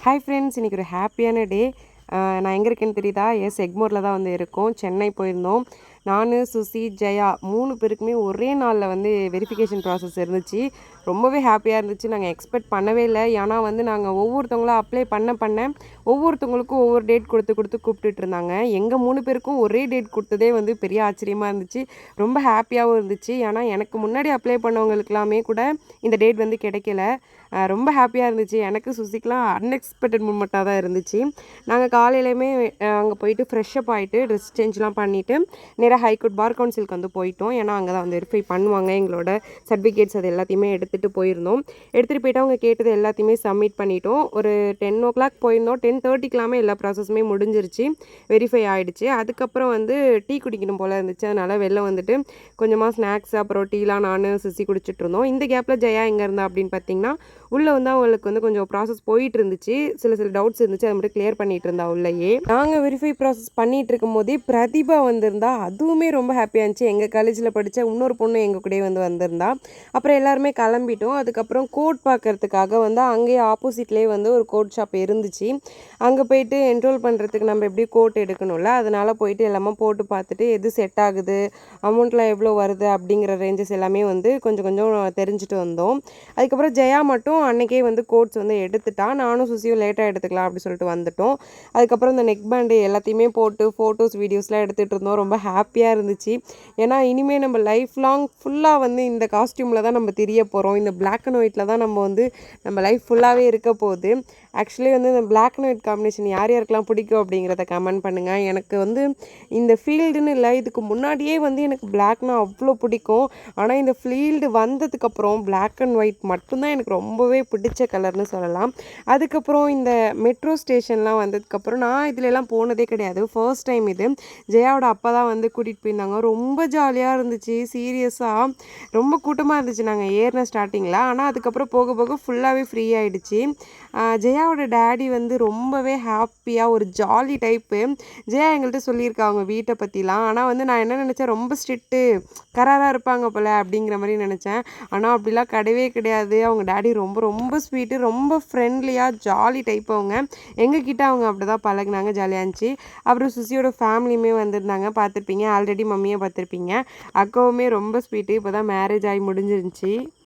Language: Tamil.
ஹாய் ஃப்ரெண்ட்ஸ், இன்றைக்கி ஒரு ஹாப்பியான டே. நான் எங்கே இருக்கேன்னு தெரியுதா? எக்மோரில் தான் வந்து இருக்கோம். சென்னை போயிருந்தோம். நான், சுசி, ஜெயா 3 பேருக்குமே ஒரே நாளில் வந்து வெரிஃபிகேஷன் ப்ராசஸ் இருந்துச்சு. ரொம்பவே ஹாப்பியாக இருந்துச்சு. நாங்கள் எக்ஸ்பெக்ட் பண்ணவே இல்லை. ஏன்னா வந்து நாங்கள் ஒவ்வொருத்தவங்களா அப்ளை பண்ண ஒவ்வொருத்தவங்களுக்கும் ஒவ்வொரு டேட் கொடுத்து கூப்பிட்டுட்டு இருந்தாங்க. எங்கள் 3 பேருக்கும் ஒரே டேட் கொடுத்ததே வந்து பெரிய ஆச்சரியமாக இருந்துச்சு. ரொம்ப ஹாப்பியாகவும் இருந்துச்சு. ஏன்னா எனக்கு முன்னாடி அப்ளை பண்ணவங்களுக்கெல்லாமே கூட இந்த டேட் வந்து கிடைக்கல. ரொம்ப ஹாப்பியாக இருந்துச்சு. எனக்கு சுசிக்கெலாம் அன்எக்ஸ்பெக்டட் மூமெண்ட்டாக தான் இருந்துச்சு. நாங்கள் காலையிலையுமே அங்கே போயிட்டு ஃப்ரெஷ்ஷப் ஆகிட்டு ட்ரெஸ் சேஞ்ச்லாம் பண்ணிவிட்டு நேராக ஹைகோர்ட் பார் கவுன்சிலுக்கு வந்து போயிட்டோம். ஏன்னா அங்கே தான் வந்து வெரிஃபை பண்ணுவாங்க. எங்களோட சர்டிஃபிகேட்ஸ் அது எல்லாத்தையுமே எடுத்துகிட்டு போயிருந்தோம். எடுத்துகிட்டு போயிட்டு அவங்க கேட்டது எல்லாத்தையுமே சப்மிட் பண்ணிட்டோம். ஒரு 10 o'clock போயிருந்தோம். 10:30க்கெல்லாமே எல்லா ப்ராசஸுமே முடிஞ்சிருச்சு. வெரிஃபை ஆகிடுச்சு. அதுக்கப்புறம் வந்து டீ குடிக்கணும் போல் இருந்துச்சு. அதனால் வெளில வந்துட்டு கொஞ்சமாக ஸ்நாக்ஸ் அப்புறம் டீலாம் நான் சுசி குடிச்சிட்டு இருந்தோம். இந்த கேப்பில் ஜெயா எங்கே இருந்தா அப்படின்னு பார்த்தீங்கன்னா, உள்ளே வந்து அவங்களுக்கு வந்து கொஞ்சம் ப்ராசஸ் போயிட்டு இருந்துச்சு. சில டவுட்ஸ் இருந்துச்சு. அதை மட்டும் கிளியர் பண்ணிட்டு இருந்தா உள்ளேயே. நாங்கள் வெரிஃபை ப்ராசஸ் பண்ணிட்டு இருக்கும் போதே பிரதிபா வந்திருந்தா. அதுவுமே ரொம்ப ஹாப்பியாக இருந்துச்சு. எங்கள் காலேஜில் படித்த இன்னொரு பொண்ணு எங்கள் கூடயே வந்து வந்திருந்தா. அப்புறம் எல்லாருமே கிளம்பிட்டோம். அதுக்கப்புறம் கோட் பார்க்கறதுக்காக வந்து அங்கேயே ஆப்போசிட்லேயே வந்து ஒரு கோட் ஷாப் இருந்துச்சு. அங்கே போயிட்டு என்ரோல் பண்ணுறதுக்கு நம்ம எப்படி கோட் எடுக்கணும்ல, அதனால் போயிட்டு எல்லாமே போட்டு பார்த்துட்டு எது செட் ஆகுது, அமௌண்ட்லாம் எவ்வளோ வருது அப்படிங்கிற ரேஞ்சஸ் எல்லாமே வந்து கொஞ்சம் கொஞ்சம் தெரிஞ்சுட்டு வந்தோம். அதுக்கப்புறம் ஜெயா மட்டும் அன்றைக்கே வந்து கோட்ஸ் வந்து எடுத்துட்டா. நானும் சுசியும் லேட்டாக எடுத்துக்கலாம் அப்படி சொல்லிட்டு வந்துட்டோம். அதுக்கப்புறம் இந்த நெக் பேண்டு எல்லாத்தையுமே போட்டு ஃபோட்டோஸ் வீடியோஸ்லாம் எடுத்துகிட்டு இருந்தோம். ரொம்ப ஹாப்பியாக இருந்துச்சு. ஏன்னா இனிமேல் நம்ம லைஃப் லாங் ஃபுல்லாக வந்து இந்த காஸ்டியூமில் தான் நம்ம தெரிய போகிறோம். இந்த பிளாக் அண்ட் ஒயிட்டில் தான் நம்ம வந்து நம்ம லைஃப் ஃபுல்லாகவே இருக்க போகுது. ஆக்சுவலி வந்து இந்த பிளாக் அண்ட் ஒயிட் காம்பினேஷன் யார் யாருக்கெல்லாம் பிடிக்கும் அப்படிங்கிறத கமெண்ட் பண்ணுங்கள். எனக்கு வந்து இந்த ஃபீல்டுன்னு இல்லை, இதுக்கு முன்னாடியே வந்து எனக்கு பிளாக்னால் அவ்வளோ பிடிக்கும். ஆனால் இந்த ஃபீல்டு வந்ததுக்கப்புறம் பிளாக் அண்ட் ஒயிட் மட்டும்தான் எனக்கு ரொம்பவே பிடிச்ச கலர்னு சொல்லலாம். அதுக்கப்புறம் இந்த மெட்ரோ ஸ்டேஷன்லாம் வந்ததுக்கப்புறம் நான் இதுலலாம் போனதே கிடையாது. ஃபர்ஸ்ட் டைம் இது. ஜெயாவோட அப்பா தான் வந்து கூட்டிகிட்டு போயிருந்தாங்க. ரொம்ப ஜாலியாக இருந்துச்சு. சீரியஸாக ரொம்ப கூட்டமாக இருந்துச்சு நாங்கள் ஏறின ஸ்டார்டிங்கில். ஆனால் அதுக்கப்புறம் போக போக ஃபுல்லாகவே ஃப்ரீ ஆகிடுச்சு. ஜெயாவோட டேடி வந்து ரொம்பவே ஹாப்பியாக ஒரு ஜாலி டைப்பு. ஜெயா எங்கள்கிட்ட சொல்லியிருக்கா அவங்க வீட்டை பற்றிலாம். ஆனால் வந்து நான் என்ன நினச்சேன், ரொம்ப ஸ்ட்ரிக்ட்டு கராராக இருப்பாங்க போல் அப்படிங்கிற மாதிரி நினச்சேன். ஆனால் அப்படிலாம் கிடையவே கிடையாது. அவங்க டேடி ரொம்ப ரொம்ப ஸ்வீட்டு, ரொம்ப ஃப்ரெண்ட்லியாக ஜாலி டைப். அவங்க எங்ககிட்ட அவங்க அப்படி தான் பழகினாங்க. ஜாலியாக இருந்துச்சு. அப்புறம் சுசியோட ஃபேமிலியுமே வந்திருந்தாங்க. பார்த்துருப்பீங்க, ஆல்ரெடி மம்மியை பார்த்துருப்பீங்க. அக்காவுமே ரொம்ப ஸ்வீட்டு. இப்போ தான் மேரேஜ் ஆகி முடிஞ்சிருந்துச்சு.